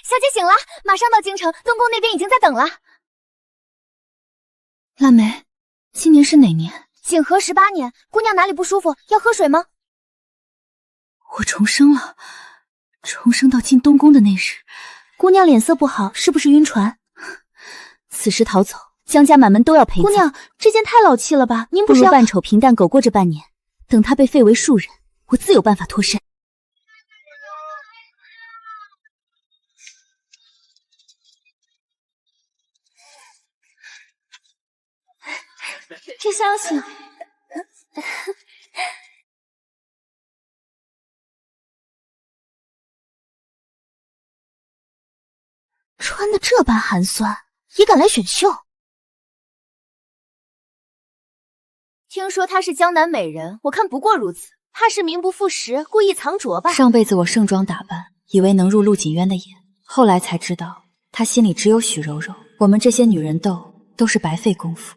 小姐醒了，马上到京城，东宫那边已经在等了。腊梅，今年是哪年？景和18年。姑娘哪里不舒服？要喝水吗？我重生了，重生到进东宫的那日，姑娘脸色不好，是不是晕船？此时逃走，江家满门都要陪葬。姑娘，这件太老气了吧？您不是要扮丑平淡苟过这半年，等她被废为庶人，我自有办法脱身。这消息。穿的这般寒酸，也敢来选秀？听说她是江南美人，我看不过如此，怕是名不副实，故意藏拙吧。上辈子我盛装打扮，以为能入陆锦渊的眼，后来才知道，他心里只有许柔柔。我们这些女人斗，都是白费功夫。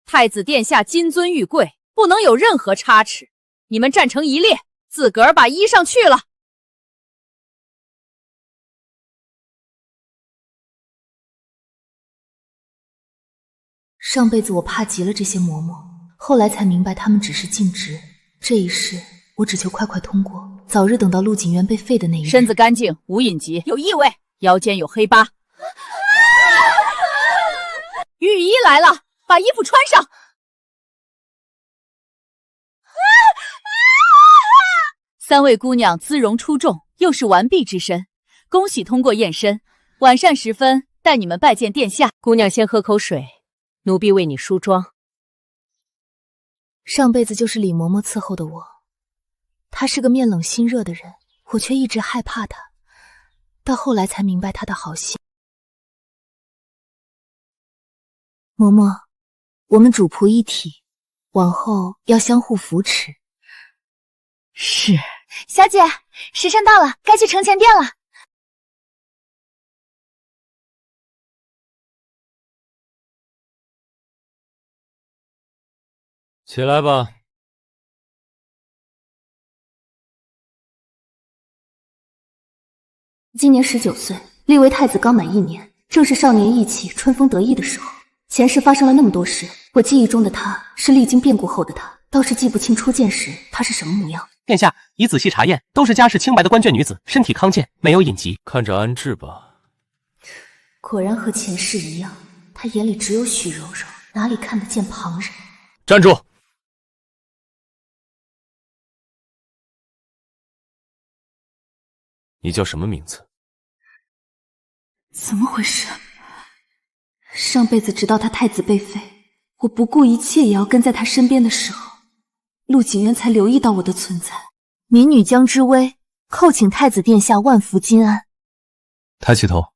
太子殿下金尊玉贵，不能有任何差池。你们站成一列，自个儿把衣裳去了。上辈子我怕极了这些嬷嬷，后来才明白他们只是尽职。这一世，我只求快快通过，早日等到陆锦渊被废的那一日。身子干净，无隐疾，有异味，腰间有黑疤。御医来了，把衣服穿上。三位姑娘姿容出众，又是完璧之身，恭喜通过验身。晚膳时分，带你们拜见殿下。姑娘先喝口水，奴婢为你梳妆。上辈子就是李嬷嬷伺候的我，她是个面冷心热的人，我却一直害怕她，到后来才明白她的好心。嬷嬷，我们主仆一体，往后要相互扶持。是。小姐，时辰到了，该去承前殿了。起来吧。今年19岁，立为太子刚满1年，正是少年意气、春风得意的时候。前世发生了那么多事，我记忆中的他是历经变故后的他，倒是记不清初见时他是什么模样。殿下，已仔细查验，都是家世清白的官眷女子，身体康健，没有隐疾。看着安置吧。果然和前世一样，他眼里只有许柔柔，哪里看得见旁人？站住！你叫什么名字？怎么回事？上辈子直到他太子被废，我不顾一切也要跟在他身边的时候，陆景渊才留意到我的存在。民女江之薇叩请太子殿下万福金安。抬起头。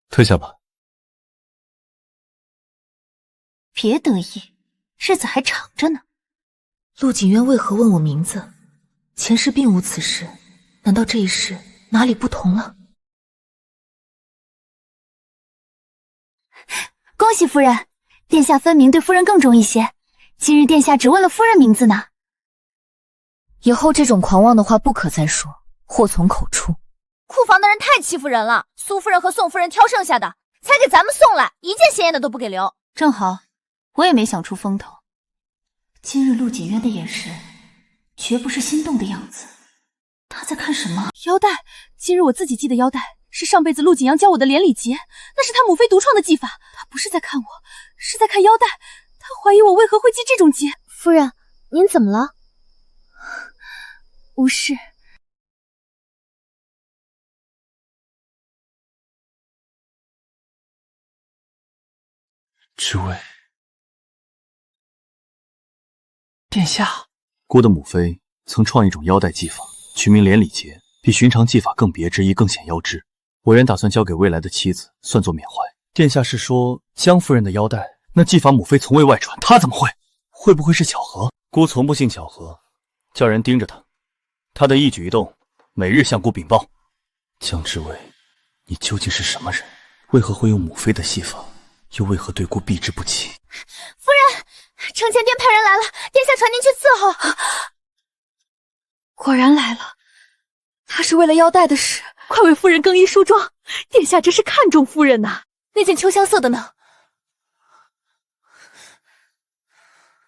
退下吧。别得意，日子还长着呢。陆景渊为何问我名字？前世并无此事，难道这一世哪里不同了？恭喜夫人，殿下分明对夫人更重一些。今日殿下只问了夫人名字呢。以后这种狂妄的话不可再说，祸从口出。库房的人太欺负人了，苏夫人和宋夫人挑剩下的，才给咱们送来，一件显眼的都不给留。正好，我也没想出风头。今日陆景渊的眼神，绝不是心动的样子。他在看什么？腰带，今日我自己系的腰带，是上辈子陆景阳教我的连理结，那是他母妃独创的技法。他不是在看我，是在看腰带。他怀疑我为何会系这种结。夫人，您怎么了？无事。之薇，殿下，孤的母妃曾创一种腰带技法，取名连理结，比寻常技法更别致亦更显腰肢。我原打算交给未来的妻子，算作缅怀。殿下是说江夫人的腰带，那技法母妃从未外传，她怎么会？会不会是巧合？孤从不信巧合，叫人盯着她他的一举一动，每日向姑禀报。江之薇，你究竟是什么人？为何会有母妃的戏法？又为何对姑避之不及？夫人，承前殿派人来了，殿下传您去伺候。果然来了，他是为了腰带的事，快为夫人更衣梳妆。殿下真是看重夫人呐。那件秋香色的呢？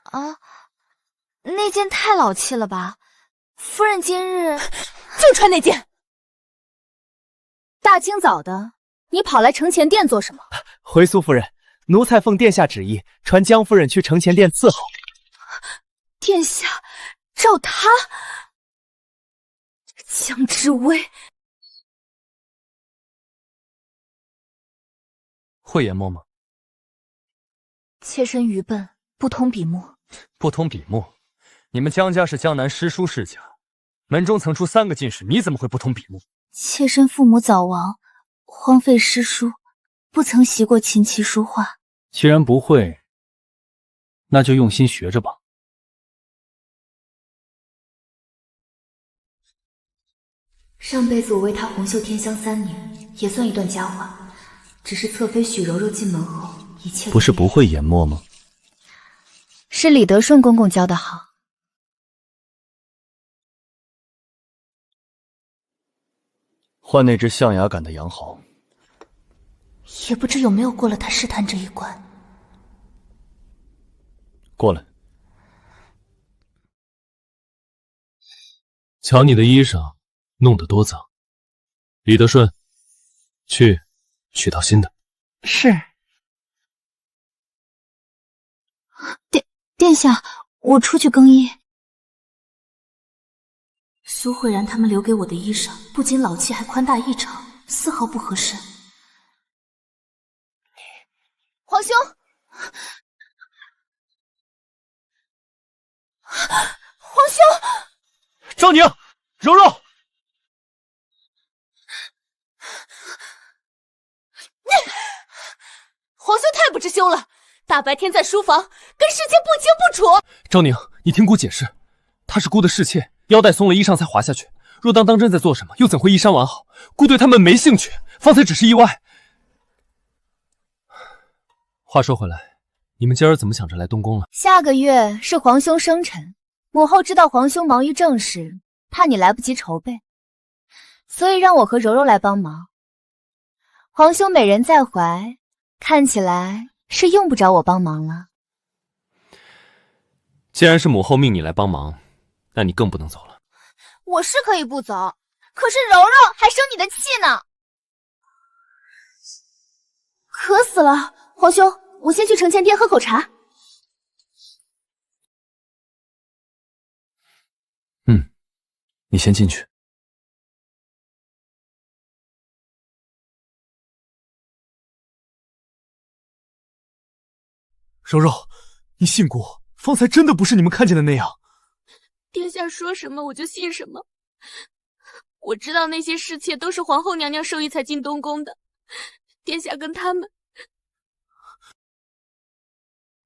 啊，那件太老气了吧？夫人今日就穿那件。大清早的，你跑来承前殿做什么？回苏夫人，奴才奉殿下旨意，传江夫人去承前殿伺候。殿下召他，江之薇会研墨吗？妾身愚笨，不通笔墨。不通笔墨？你们江家是江南诗书世家，门中曾出3个进士，你怎么会不通笔墨？妾身父母早亡，荒废诗书，不曾习过琴棋书画。既然不会，那就用心学着吧。上辈子我为他红袖添香3年，也算一段佳话。只是侧妃许柔柔进门后，一切不是不会研墨吗？是李德顺公公教的好。换那只象牙杆的杨豪，也不知有没有过了他试探这一关。过来。瞧你的衣裳弄得多脏，李德顺，去取套新的。是。殿下，我出去更衣。苏慧然他们留给我的衣裳，不仅老气，还宽大异常，丝毫不合身。皇兄，皇兄，赵宁，柔柔，皇兄太不知羞了，大白天在书房跟侍妾不清不楚。赵宁，你听姑解释，她是姑的侍妾，腰带松了，衣裳才滑下去。若当真在做什么，又怎会衣衫完好？姑对他们没兴趣，方才只是意外。话说回来，你们今儿怎么想着来东宫了？下个月是皇兄生辰，母后知道皇兄忙于政事，怕你来不及筹备，所以让我和柔柔来帮忙。皇兄美人在怀，看起来是用不着我帮忙了。既然是母后命你来帮忙，那你更不能走了。我是可以不走，可是柔柔还生你的气呢。渴死了，皇兄，我先去承前殿喝口茶。你先进去。柔柔，你信姑，方才真的不是你们看见的那样。殿下说什么我就信什么。我知道那些侍妾都是皇后娘娘授意才进东宫的，殿下跟他们……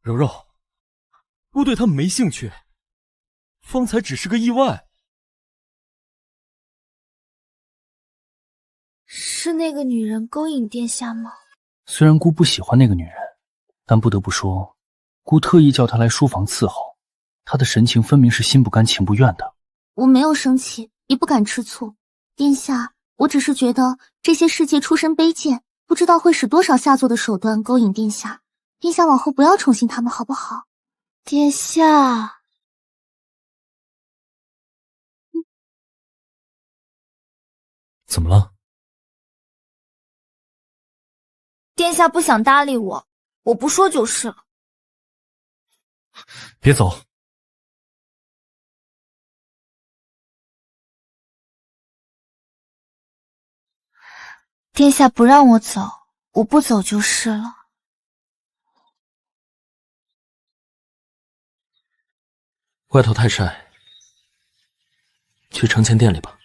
柔柔，姑对他们没兴趣，方才只是个意外。是那个女人勾引殿下吗？虽然姑不喜欢那个女人，但不得不说，姑特意叫她来书房伺候，她的神情分明是心不甘情不愿的。我没有生气，也不敢吃醋。殿下，我只是觉得这些侍妾出身卑贱，不知道会使多少下作的手段勾引殿下。殿下往后不要宠幸他们，好不好？殿下，怎么了？殿下不想搭理我，我不说就是了。别走。殿下不让我走，我不走就是了。外头太晒，去承前殿里吧。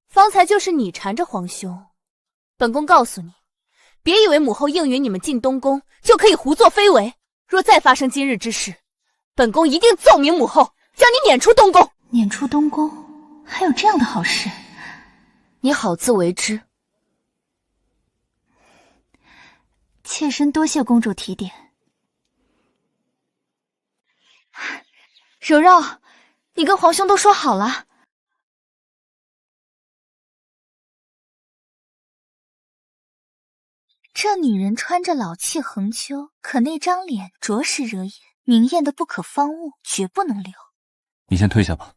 方才就是你缠着皇兄，本宫告诉你，别以为母后应允你们进东宫就可以胡作非为。若再发生今日之事，本宫一定奏明母后，将你撵出东宫。撵出东宫，还有这样的好事？你好自为之。妾身多谢公主提点。柔柔，你跟皇兄都说好了。这女人穿着老气横秋，可那张脸着实惹眼，明艳的不可方物，绝不能留。你先退下吧。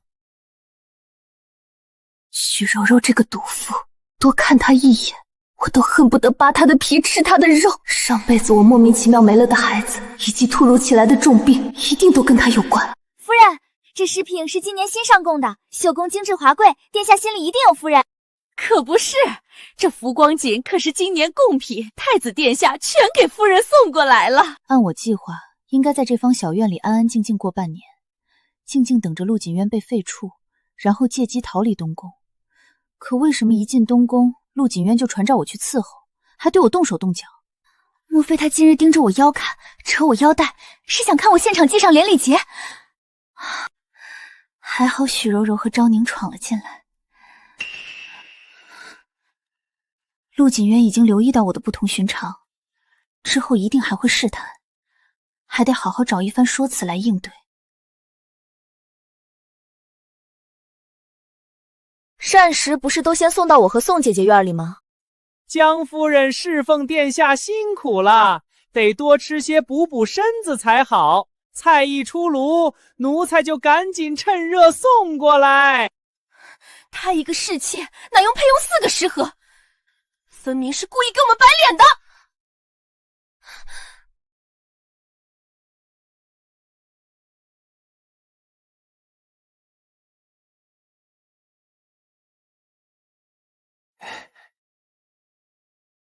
许柔柔这个毒妇，多看她一眼，我都恨不得扒她的皮吃她的肉。上辈子我莫名其妙没了的孩子，以及突如其来的重病，一定都跟她有关。夫人，这饰品是今年新上贡的，绣工精致华贵，殿下心里一定有夫人。可不是，这浮光锦可是今年贡品，太子殿下全给夫人送过来了。按我计划，应该在这方小院里安安静静过半年，静静等着陆锦渊被废黜，然后借机逃离东宫。可为什么一进东宫，陆锦渊就传召我去伺候，还对我动手动脚？莫非他今日盯着我腰看，扯我腰带，是想看我现场系上连理结？还好许柔柔和昭宁闯了进来。陆锦渊已经留意到我的不同寻常，之后一定还会试探，还得好好找一番说辞来应对。膳食不是都先送到我和宋姐姐院里吗？江夫人侍奉殿下辛苦了，得多吃些补补身子才好。菜一出炉，奴才就赶紧趁热送过来。她一个侍妾，哪用配用4个食盒？分明是故意给我们摆脸的。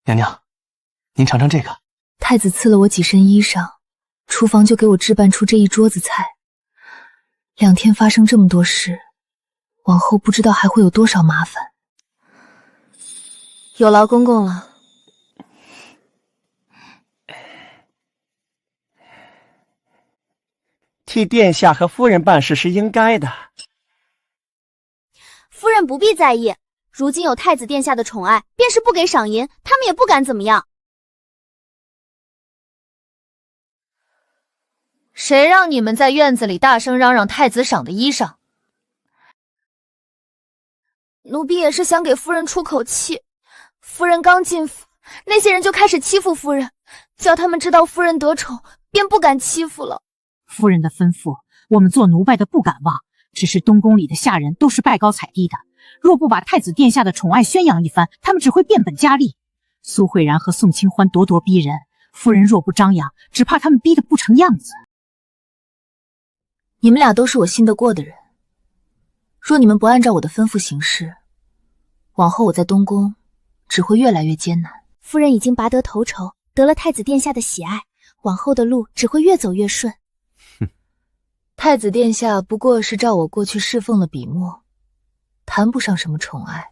娘娘，您尝尝这个。太子赐了我几身衣裳，厨房就给我置办出这一桌子菜。2天发生这么多事，往后不知道还会有多少麻烦。有劳公公了。替殿下和夫人办事是应该的。夫人不必在意，如今有太子殿下的宠爱，便是不给赏银，他们也不敢怎么样。谁让你们在院子里大声嚷嚷太子赏的衣裳？奴婢也是想给夫人出口气。夫人刚进府，那些人就开始欺负夫人，叫他们知道夫人得宠，便不敢欺负了。夫人的吩咐，我们做奴婢的不敢忘，只是东宫里的下人都是拜高踩低的，若不把太子殿下的宠爱宣扬一番，他们只会变本加厉。苏慧然和宋清欢咄咄逼人，夫人若不张扬，只怕他们逼得不成样子。你们俩都是我信得过的人，若你们不按照我的吩咐行事，往后我在东宫只会越来越艰难。夫人已经拔得头筹，得了太子殿下的喜爱，往后的路只会越走越顺。太子殿下不过是照我过去侍奉了笔墨，谈不上什么宠爱。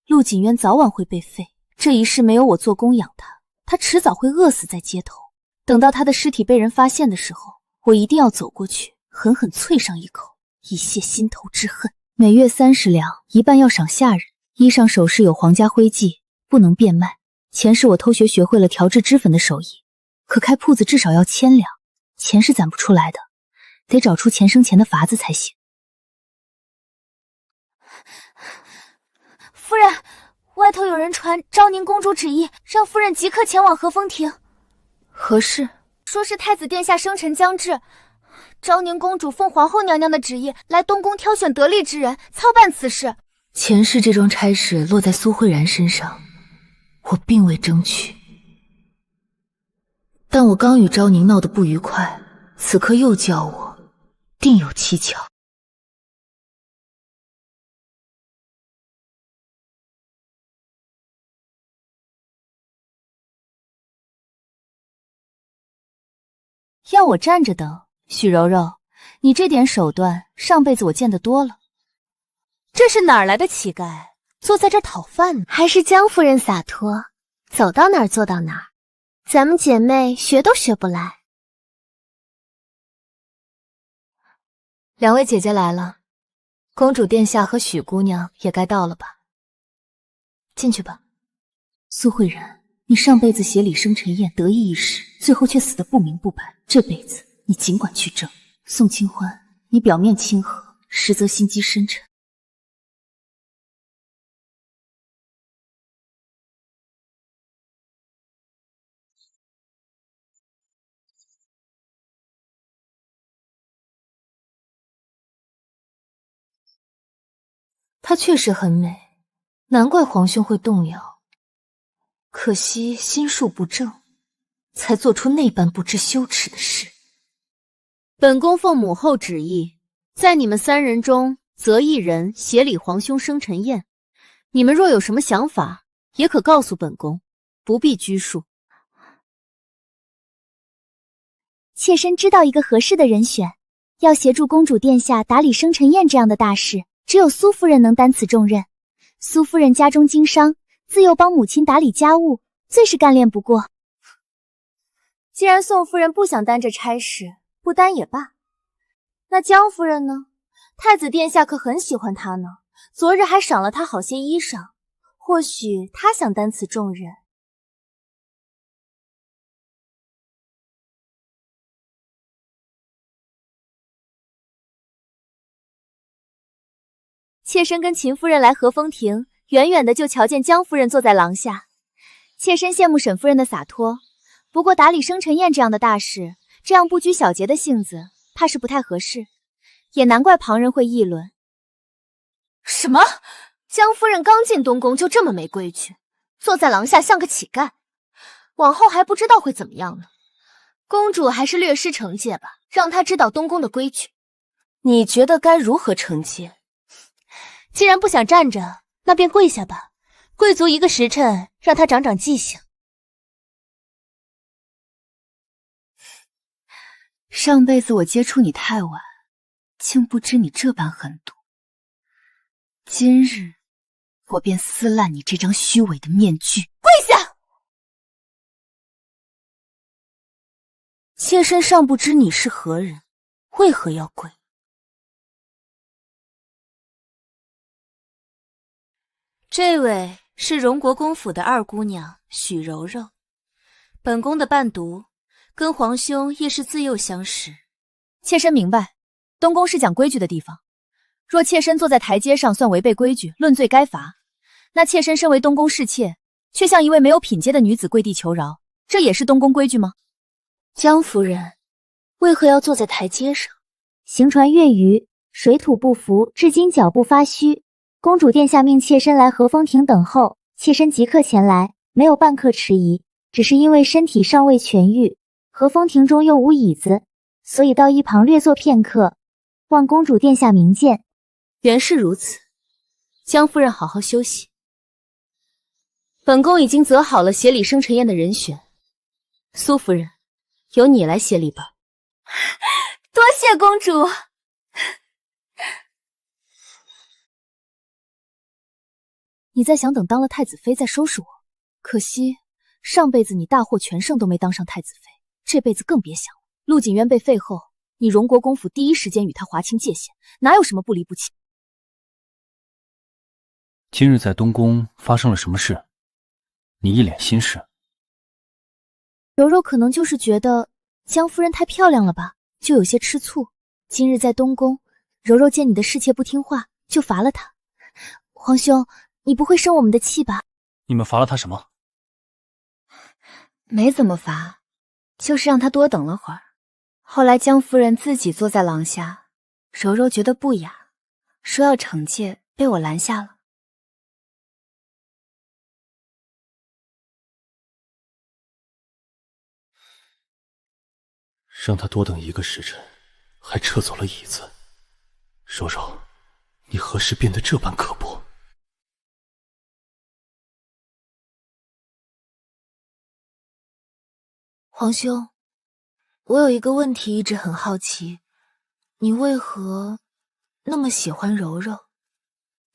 陆锦渊早晚会被废，这一世没有我做供养他，他迟早会饿死在街头。等到他的尸体被人发现的时候，我一定要走过去，狠狠啐上一口，以泄心头之恨。每月30两，一半要赏下人。衣上首饰有皇家徽记，不能变卖。前世我偷学会了调制脂粉的手艺，可开铺子至少要1000两，钱是攒不出来的，得找出钱生钱的法子才行。夫人，外头有人传昭宁公主旨意，让夫人即刻前往和风亭。何事？说是太子殿下生辰将至，昭宁公主奉皇后娘娘的旨意来东宫挑选得力之人，操办此事。前世这桩差事落在苏慧然身上，我并未争取。但我刚与昭宁闹得不愉快，此刻又叫我，定有蹊跷。要我站着等？许柔柔，你这点手段，上辈子我见得多了。这是哪儿来的乞丐，坐在这儿讨饭呢？还是江夫人洒脱，走到哪儿做到哪儿，咱们姐妹学都学不来。两位姐姐来了，公主殿下和许姑娘也该到了吧？进去吧。苏慧然，你上辈子协理生辰宴得意一时，最后却死得不明不白，这辈子你尽管去争。宋清欢，你表面亲和，实则心机深沉。她确实很美，难怪皇兄会动摇。可惜心术不正，才做出那般不知羞耻的事。本宫奉母后旨意，在你们3人中择一人协理皇兄生辰宴。你们若有什么想法，也可告诉本宫，不必拘束。妾身知道一个合适的人选，要协助公主殿下打理生辰宴这样的大事，只有苏夫人能担此重任。苏夫人家中经商，自幼帮母亲打理家务，最是干练不过。既然宋夫人不想担这差事，不担也罢。那江夫人呢？太子殿下可很喜欢她呢，昨日还赏了她好些衣裳，或许她想担此重任。妾身跟秦夫人来和风亭，远远的就瞧见江夫人坐在廊下。妾身羡慕沈夫人的洒脱，不过打理生辰宴这样的大事，这样不拘小节的性子，怕是不太合适。也难怪旁人会议论。什么？江夫人刚进东宫就这么没规矩，坐在廊下像个乞丐，往后还不知道会怎么样呢。公主还是略施惩戒吧，让她知道东宫的规矩。你觉得该如何惩戒？既然不想站着，那便跪下吧。贵族一个时辰，让他长长记性。上辈子我接触你太晚，竟不知你这般狠毒。今日我便撕烂你这张虚伪的面具。跪下！妾身尚不知你是何人，为何要跪？这位是荣国公府的2姑娘许柔柔，本宫的伴读，跟皇兄也是自幼相识。妾身明白，东宫是讲规矩的地方。若妾身坐在台阶上算违背规矩，论罪该罚，那妾身身为东宫侍妾，却向一位没有品阶的女子跪地求饶，这也是东宫规矩吗？江夫人，为何要坐在台阶上？行船越余，水土不服，至今脚步发虚。公主殿下命妾身来和风亭等候，妾身即刻前来，没有半刻迟疑。只是因为身体尚未痊愈，和风亭中又无椅子，所以到一旁略坐片刻，望公主殿下明鉴。原是如此，江夫人好好休息。本宫已经择好了协理生辰宴的人选，苏夫人，由你来协理吧。多谢公主。你在想等当了太子妃再收拾我？可惜上辈子你大获全胜都没当上太子妃，这辈子更别想了。陆锦渊被废后，你荣国公府第一时间与他划清界限，哪有什么不离不弃？今日在东宫发生了什么事？你一脸心事。柔柔可能就是觉得江夫人太漂亮了吧，就有些吃醋。今日在东宫，柔柔见你的侍妾不听话，就罚了她。皇兄，你不会生我们的气吧？你们罚了他什么？没怎么罚，就是让他多等了会儿。后来江夫人自己坐在廊下，柔柔觉得不雅，说要惩戒，被我拦下了。让他多等1个时辰，还撤走了椅子。柔柔，你何时变得这般刻薄？皇兄，我有一个问题一直很好奇，你为何那么喜欢柔柔？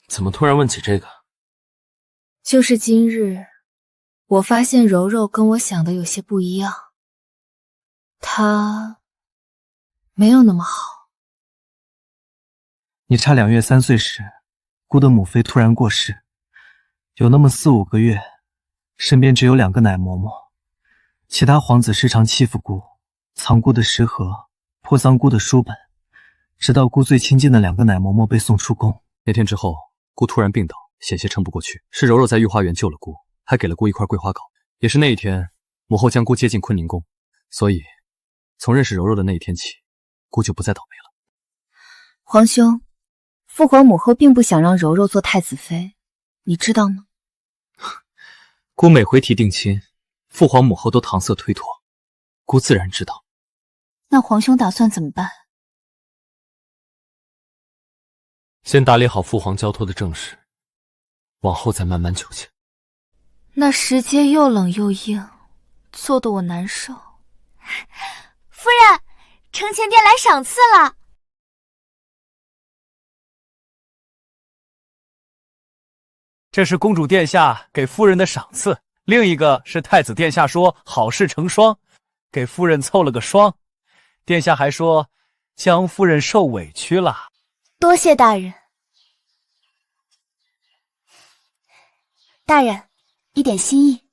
怎么突然问起这个？就是今日，我发现柔柔跟我想的有些不一样，她没有那么好。你差2月3岁时，姑的母妃突然过世，有那么4、5个月，身边只有2个奶嬷嬷，其他皇子时常欺负姑，藏姑的食盒，破脏姑的书本，直到姑最亲近的2个奶嬷嬷被送出宫。那天之后，姑突然病倒，险些撑不过去，是柔柔在御花园救了姑，还给了姑一块桂花糕。也是那一天，母后将姑接进坤宁宫，所以从认识柔柔的那一天起，姑就不再倒霉了。皇兄，父皇母后并不想让柔柔做太子妃，你知道吗？姑每回提定亲，父皇母后都搪塞推脱，姑自然知道。那皇兄打算怎么办？先打理好父皇交托的正事，往后再慢慢求情。那石阶又冷又硬，做得我难受。夫人，承前殿来赏赐了。这是公主殿下给夫人的赏赐，另一个是太子殿下说好事成双，给夫人凑了个双。殿下还说江夫人受委屈了。多谢大人。大人，一点心意。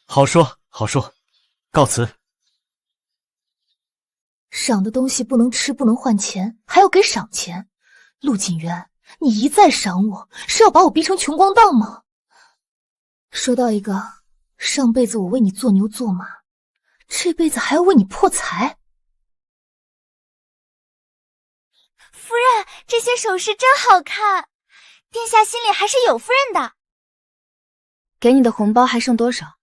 好说好说，告辞。赏的东西不能吃，不能换钱，还要给赏钱。陆锦渊，你一再赏我，是要把我逼成穷光蛋吗？说到一个，上辈子我为你做牛做马，这辈子还要为你破财。夫人，这些首饰真好看，殿下心里还是有夫人的。给你的红包还剩多少？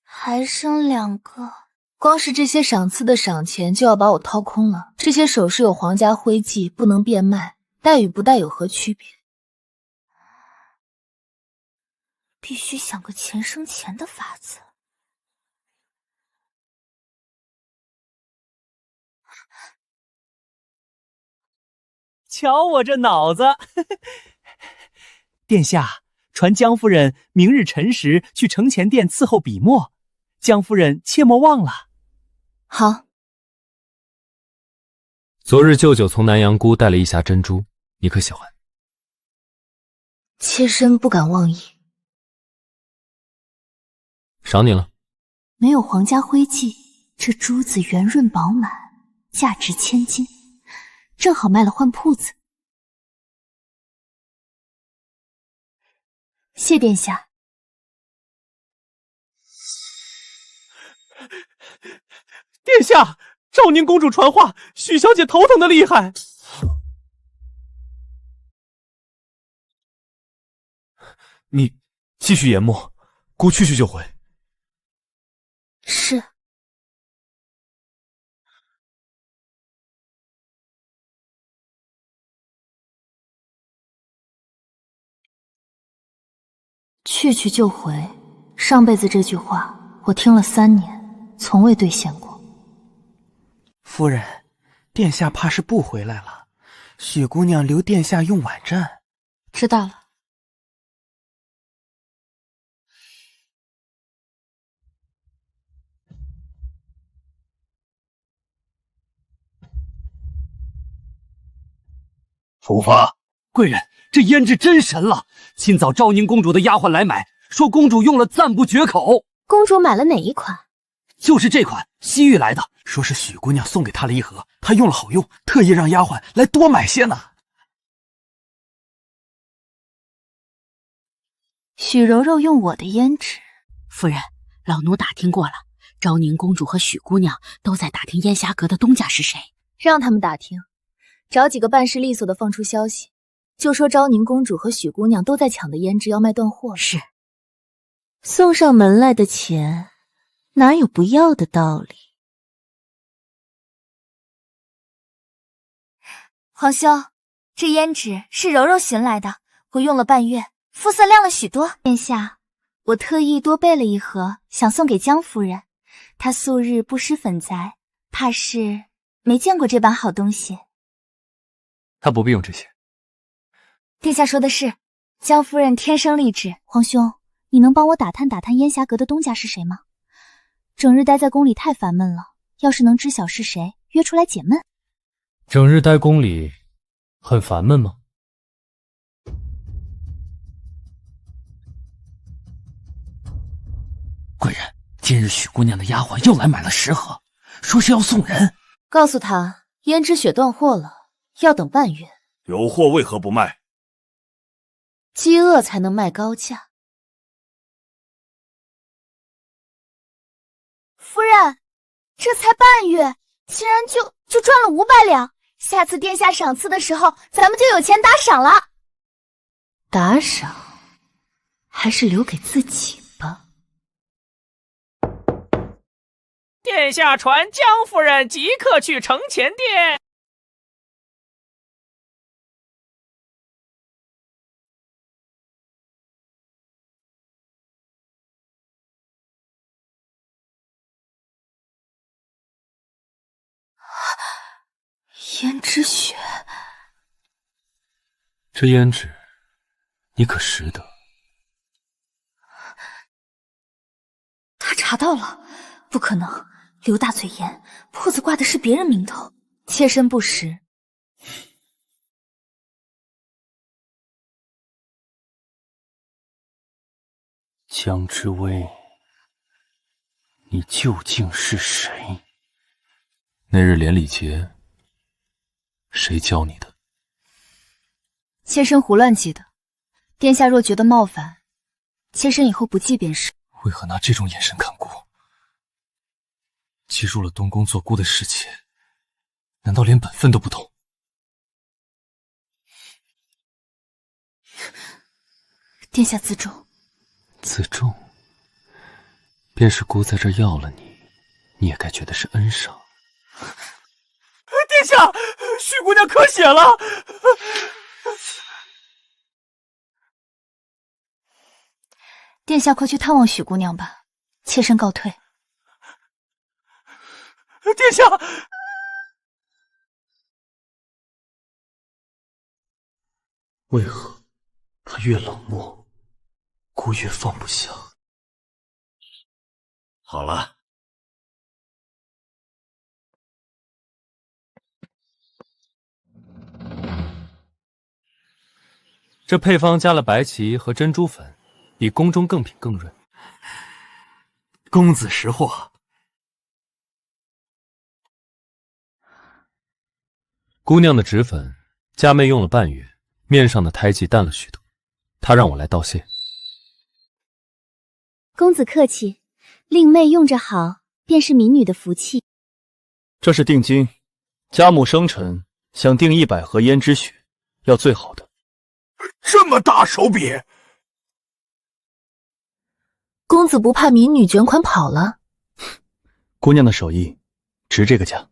还剩2个。光是这些赏赐的赏钱就要把我掏空了。这些首饰有皇家徽记，不能变卖，带与不带有何区别？必须想个钱生钱的法子。瞧我这脑子！殿下，传江夫人明日辰时去承前殿伺候笔墨，江夫人切莫忘了。好。昨日舅舅从南阳姑带了一匣珍珠，你可喜欢？妾身不敢妄议。赏你了。没有皇家徽记，这珠子圆润饱满，价值1000金，正好卖了换铺子。谢殿下。殿下，昭宁公主传话，许小姐头疼的厉害。你继续研墨，姑去就回。是。去就回，上辈子这句话我听了3年，从未兑现过。夫人，殿下怕是不回来了，雪姑娘留殿下用晚膳。知道了。出发！贵人，这胭脂真神了！今早昭宁公主的丫鬟来买，说公主用了赞不绝口。公主买了哪一款？就是这款，西域来的，说是许姑娘送给她了一盒，她用了好用，特意让丫鬟来多买些呢。许柔柔用我的胭脂。夫人，老奴打听过了，昭宁公主和许姑娘都在打听烟霞阁的东家是谁。让他们打听，找几个办事利索的放出消息，就说昭宁公主和许姑娘都在抢的胭脂要卖断货了。是。送上门来的钱，哪有不要的道理？皇兄，这胭脂是柔柔寻来的，我用了半月，肤色亮了许多。殿下，我特意多备了一盒，想送给江夫人。她素日不施粉栽，怕是没见过这般好东西。她不必用这些。殿下说的是，江夫人天生丽质。皇兄，你能帮我打探打探烟霞阁的东家是谁吗？整日待在宫里太烦闷了，要是能知晓是谁，约出来解闷。整日待宫里，很烦闷吗？贵人，今日许姑娘的丫鬟又来买了10盒，说是要送人。告诉她，胭脂雪断货了，要等半月。有货为何不卖？饥饿才能卖高价。夫人，这才半月，竟然就赚了500两。下次殿下赏赐的时候，咱们就有钱打赏了。打赏，还是留给自己吧。殿下传江夫人即刻去承前殿。胭脂雪，这胭脂，你可识得？他查到了，不可能！刘大嘴严，铺子挂的是别人名头，妾身不识。江之薇，你究竟是谁？那日连理节，谁教你的？妾身胡乱记的，殿下若觉得冒犯，妾身以后不记便是。为何拿这种眼神看姑？既入了东宫做姑的侍妾，难道连本分都不懂？殿下自重。自重？便是姑在这要了你，你也该觉得是恩赏。殿下，许姑娘咳血了。殿下快去探望许姑娘吧，妾身告退。殿下，为何他越冷漠，姑越放不下？好了，这配方加了白芪和珍珠粉，比宫中贡品更润。公子识货。姑娘的脂粉，家妹用了半月，面上的胎记淡了许多。她让我来道谢。公子客气，令妹用着好，便是民女的福气。这是定金，家母生辰想订100盒胭脂雪，要最好的。这么大手笔！公子不怕民女卷款跑了？姑娘的手艺值这个价。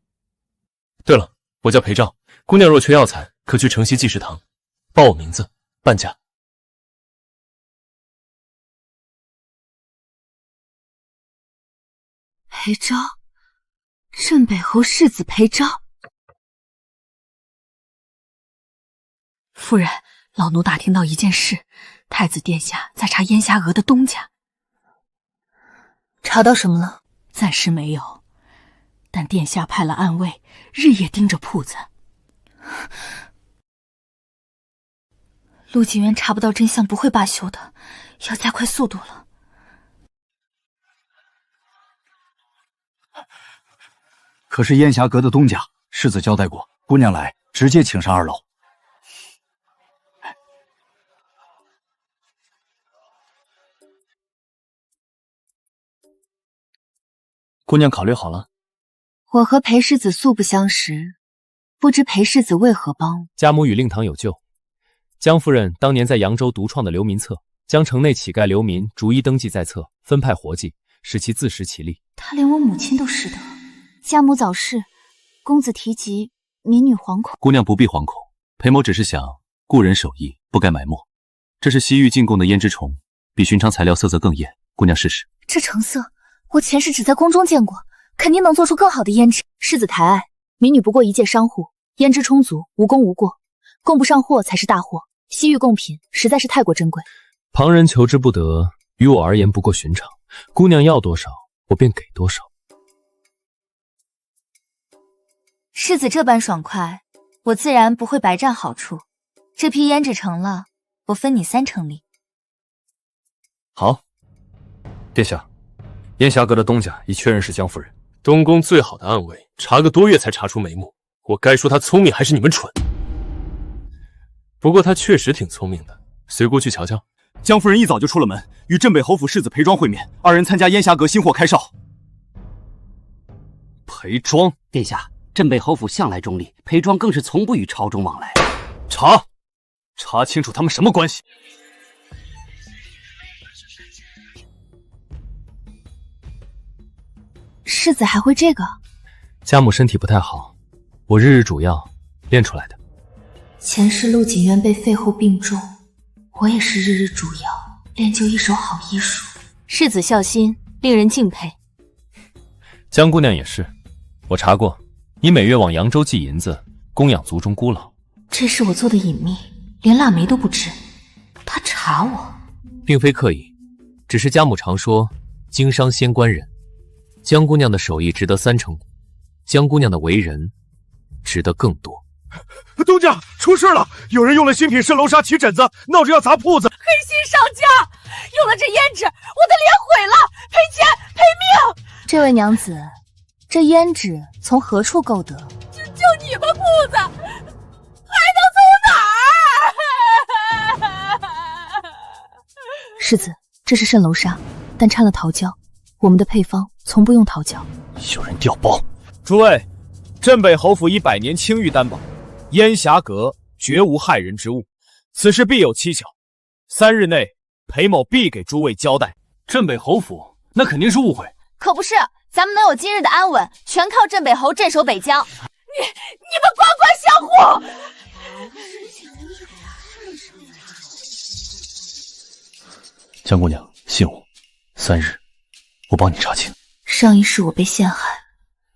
对了，我叫裴照，姑娘若缺药材，可去城西济食堂，报我名字，半价。裴昭，镇北侯世子裴昭。夫人，老奴打听到一件事，太子殿下在查烟霞娥的东家。查到什么了？暂时没有，但殿下派了暗卫，日夜盯着铺子。陆景渊查不到真相不会罢休的，要加快速度了。可是烟霞阁的东家，世子交代过，姑娘来直接请上2楼。姑娘考虑好了？我和裴世子素不相识，不知裴世子为何帮？家母与令堂有旧，江夫人当年在扬州独创的流民册，将城内乞丐流民逐一登记在册，分派活计，使其自食其力。他连我母亲都识得。家母早逝，公子提及民女惶恐。姑娘不必惶恐，裴某只是想故人手艺不该埋没。这是西域进贡的胭脂虫，比寻常材料色泽更艳，姑娘试试。这成色，我前世只在宫中见过，肯定能做出更好的胭脂。世子抬爱，民女不过一介商户，胭脂充足，无功无过，供不上货才是大祸。西域贡品实在是太过珍贵，旁人求之不得，于我而言不过寻常。姑娘要多少，我便给多少。世子这般爽快，我自然不会白占好处。这批胭脂成了，我分你30%利。好，殿下，烟霞阁的东家已确认是江夫人。东宫最好的暗卫，查个多月才查出眉目，我该说他聪明还是你们蠢？不过他确实挺聪明的，随姑去瞧瞧。江夫人一早就出了门，与镇北侯府世子裴庄会面，二人参加烟霞阁新货开哨。裴庄，殿下，镇北侯府向来中立，裴庄更是从不与朝中往来。查清楚他们什么关系。世子还会这个？家母身体不太好，我日日煮药练出来的。前世陆锦渊被废后病重，我也是日日煮药练就一手好医术。世子孝心，令人敬佩。江姑娘也是，我查过，你每月往扬州寄银子，供养族中孤老。这是我做的隐秘，连腊梅都不知。他查我，并非刻意，只是家母常说经商先观人。江姑娘的手艺值得30%，江姑娘的为人值得更多。东家，出事了！有人用了新品渗楼纱起疹子，闹着要砸铺子。黑心商家用了这胭脂，我的脸毁了，赔钱赔命！这位娘子，这胭脂从何处购得？就你们铺子，还能从哪儿？世子，这是渗楼纱，但掺了桃胶。我们的配方从不用桃胶。有人调包！诸位，镇北侯府以100年青玉担保，烟霞阁绝无害人之物，此事必有蹊跷。3日内，裴某必给诸位交代。镇北侯府那肯定是误会。可不是，咱们能有今日的安稳，全靠镇北侯镇守北疆。你们官官相护！江姑娘，信我，3日，我帮你查清。上一世我被陷害，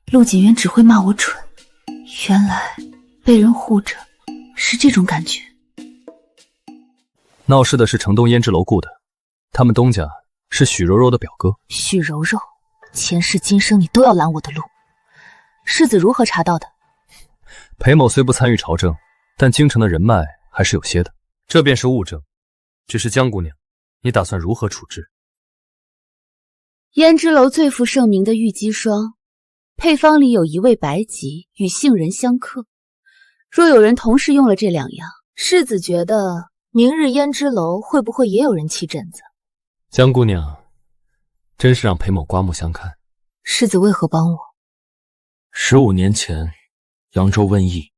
陆锦渊只会骂我蠢，原来被人护着是这种感觉。闹事的是城东胭脂楼雇的，他们东家是许柔柔的表哥。许柔柔，前世今生你都要拦我的路。世子如何查到的？裴某虽不参与朝政，但京城的人脉还是有些的，这便是物证。只是江姑娘，你打算如何处置？胭脂楼最负盛名的玉肌霜，配方里有1味白及与杏仁相克。若有人同时用了这2样，世子觉得明日胭脂楼会不会也有人起疹子？江姑娘，真是让裴某刮目相看。世子为何帮我？15年前，扬州瘟疫，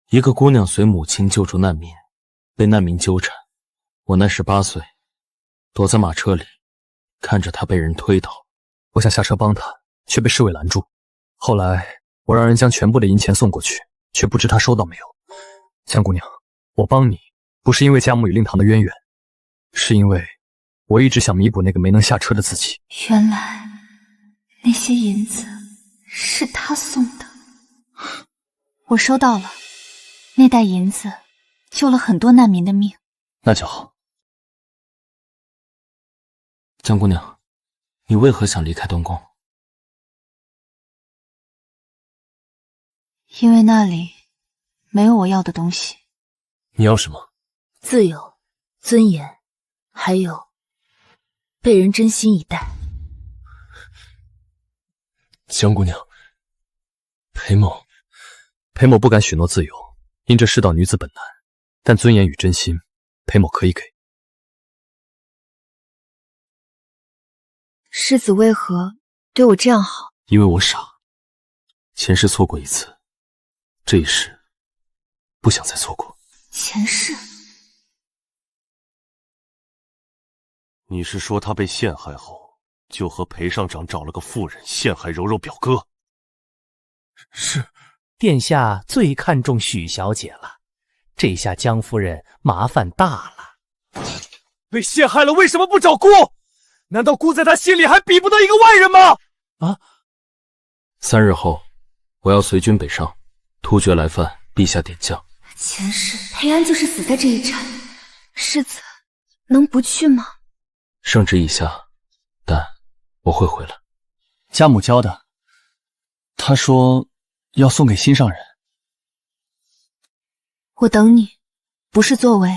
一个姑娘随母亲救助难民，被难民纠缠。我那时8岁，躲在马车里，看着她被人推倒。我想下车帮她，却被侍卫拦住。后来我让人将全部的银钱送过去，却不知她收到没有。江姑娘，我帮你不是因为家母与令堂的渊源，是因为我一直想弥补那个没能下车的自己。原来那些银子是他送的。我收到了，那袋银子救了很多难民的命。那就好。江姑娘，你为何想离开东宫？因为那里没有我要的东西。你要什么？自由、尊严，还有被人真心以待。江姑娘，裴某不敢许诺自由，因这世道女子本难，但尊严与真心，裴某可以给。世子为何对我这样好？因为我傻，前世错过一次，这一世不想再错过。前世？你是说他被陷害后，就和裴上长找了个妇人陷害柔柔表哥？是，殿下最看重许小姐了，这下江夫人麻烦大了。被陷害了，为什么不找姑？难道姑在他心里还比不得一个外人吗？啊！3日后，我要随军北上，突厥来犯，陛下点将。前世裴安就是死在这一战，世子能不去吗？圣旨已下，但我会回来。家母教的，她说要送给心上人。我等你，不是作为，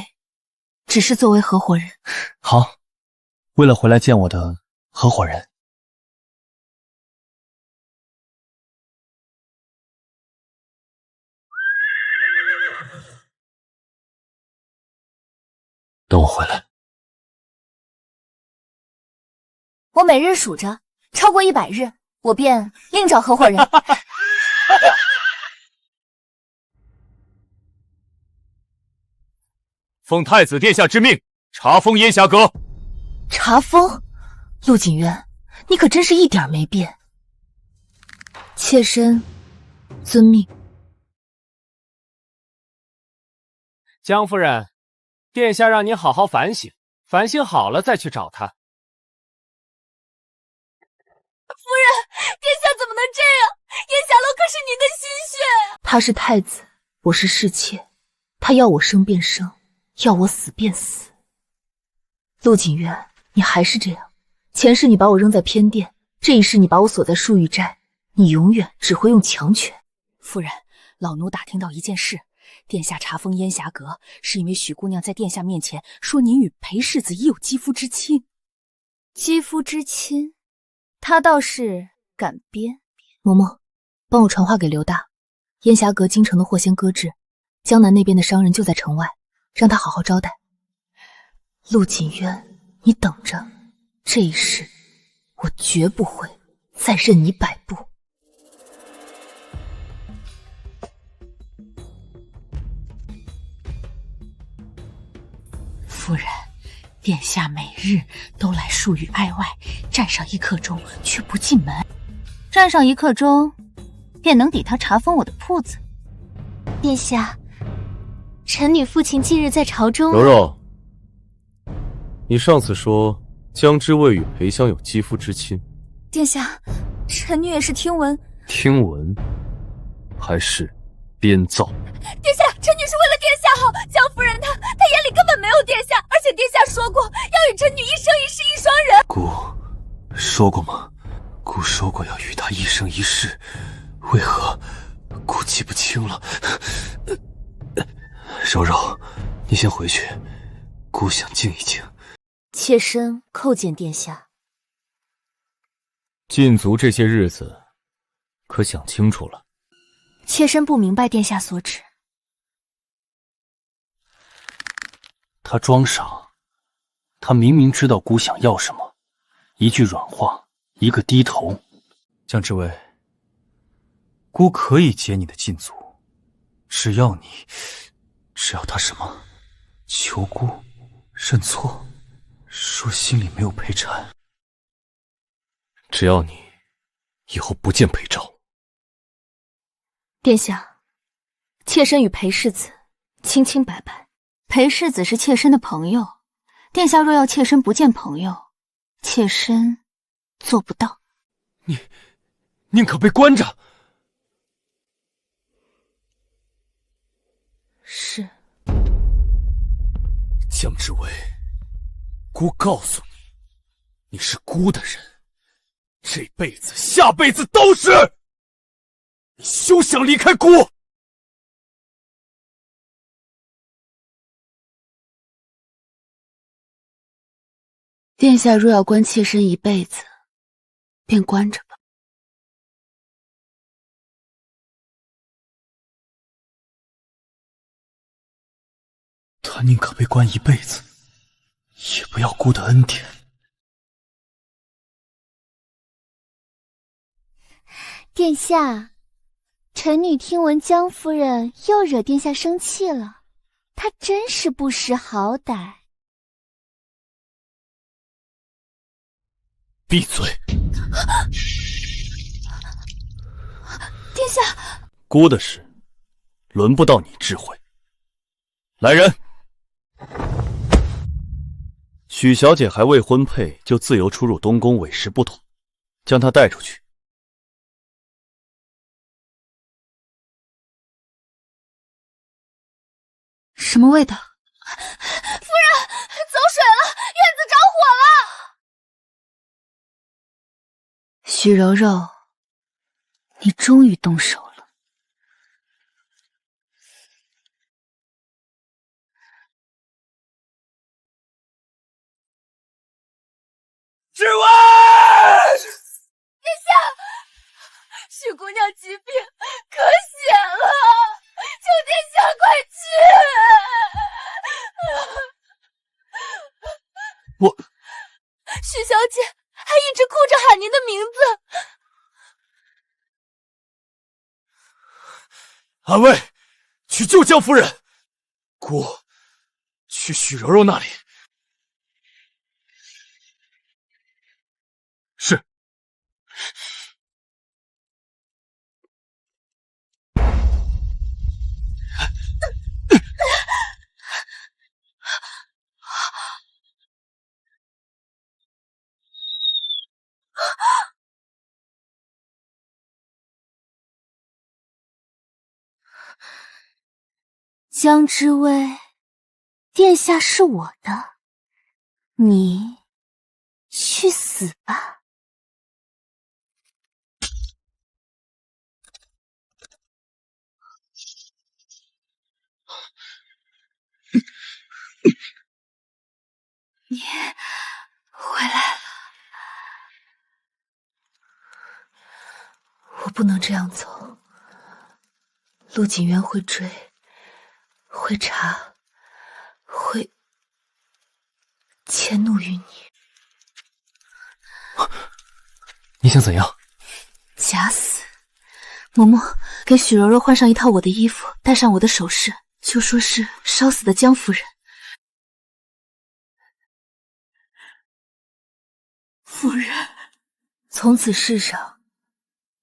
只是作为合伙人。好，为了回来见我的合伙人。等我回来。我每日数着，超过100日，我便另找合伙人。奉太子殿下之命，查封烟霞阁。查封？陆景渊，你可真是一点没变。妾身遵命。江夫人，殿下让您好好反省，反省好了再去找他。夫人，殿下怎么能这样？烟霞楼可是您的心血。他是太子，我是侍妾，他要我生便生，要我死便死。陆景渊，你还是这样。前世你把我扔在偏殿，这一世你把我锁在树玉斋，你永远只会用强权。夫人，老奴打听到一件事，殿下查封烟霞阁，是因为许姑娘在殿下面前说您与裴世子已有肌肤之亲。肌肤之亲，他倒是敢编。嬷嬷，帮我传话给刘大，烟霞阁京城的货先搁置，江南那边的商人就在城外，让他好好招待。陆锦渊，你等着，这一世我绝不会再任你摆布。夫人，殿下每日都来树雨哀外，站上1刻钟却不进门。站上1刻钟，便能抵他查封我的铺子。殿下，臣女父亲近日在朝中。柔柔，你上次说江之卫与裴香有肌肤之亲，殿下，臣女也是听闻。听闻，还是编造？殿下，臣女是为了殿下好。江夫人她眼里根本没有殿下，而且殿下说过要与臣女一生一世一双人。姑说过吗？姑说过要与他一生一世，为何姑记不清了？柔柔，你先回去，姑想静一静。妾身叩见殿下。禁足这些日子，可想清楚了？妾身不明白殿下所指。他装傻，他明明知道姑想要什么，一句软话，一个低头。江之卫，姑可以解你的禁足，只要他什么？求姑认错，说心里没有裴禅。只要你以后不见裴昭。殿下，妾身与裴世子清清白白。裴世子是妾身的朋友，殿下若要妾身不见朋友，妾身做不到。宁可被关着。是。江之卫，姑告诉你，你是姑的人，这辈子下辈子都是。你休想离开姑。殿下若要关妾身一辈子，便关着吧。他宁可被关一辈子，也不要姑的恩典。殿下，臣女听闻江夫人又惹殿下生气了，她真是不识好歹。闭嘴！殿下，姑的事，轮不到你智慧。来人！许小姐还未婚配，就自由出入东宫，委实不妥，将她带出去。什么味道？夫人，走水了，院子着火了！许柔柔，你终于动手了。之外，殿下，许姑娘疾病可险了，求殿下快去！我，许小姐还一直哭着喊您的名字。安慰，去救江夫人。姑，去许柔柔那里。是。江之薇，殿下是我的，你去死吧！你回来了，我不能这样走，陆锦渊会追。会查，会迁怒于你。你想怎样？假死！嬷嬷，给许柔柔换上一套我的衣服，戴上我的首饰，就说是烧死的江夫人。夫人，从此世上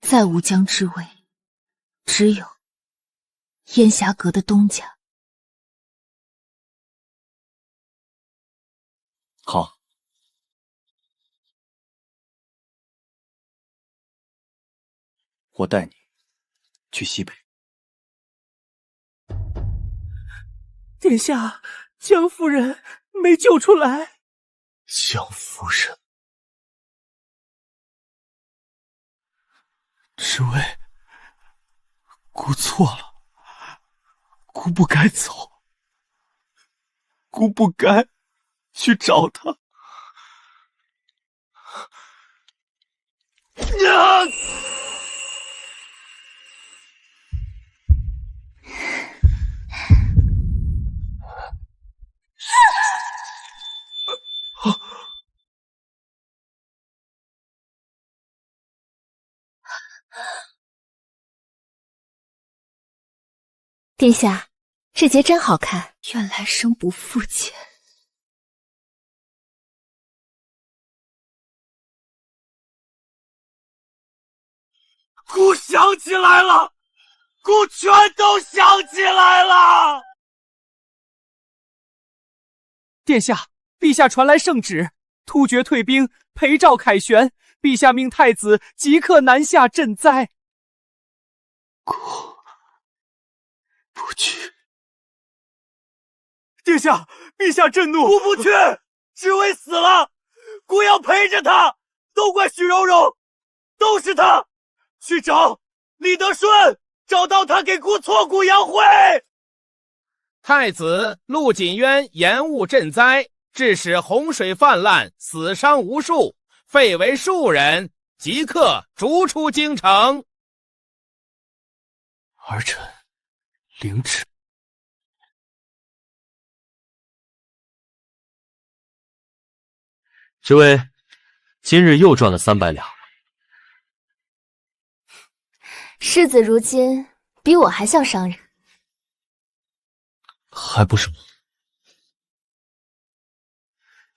再无江之薇，只有烟霞阁的东家。好，我带你去西北。殿下，江夫人没救出来。江夫人，之薇，姑错了，姑不该走，姑不该去找他。殿下，这节真好看，愿来生不负见。姑想起来了，姑全都想起来了。殿下，陛下传来圣旨，突厥退兵，陪赵凯旋。陛下命太子即刻南下赈灾。姑不去。殿下，陛下震怒，姑不去，之薇死了，姑要陪着他，都怪许柔柔，都是他。去找李德顺，找到他给姑挫骨扬灰。太子陆锦渊延误赈灾，致使洪水泛滥，死伤无数，废为庶人，即刻逐出京城。儿臣领旨。这位今日又赚了300两。世子如今比我还像商人，还不是吗？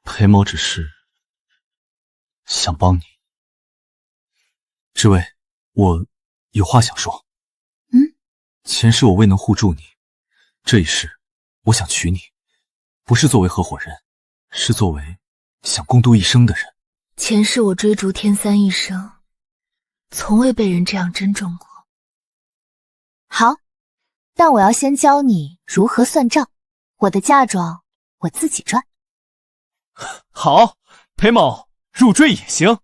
裴某只是想帮你。之薇，我有话想说。前世我未能护住你，这一世我想娶你，不是作为合伙人，是作为想共度一生的人。前世我追逐天三一生，从未被人这样珍重过。好，但我要先教你如何算账。我的嫁妆我自己赚。好，裴某入赘也行。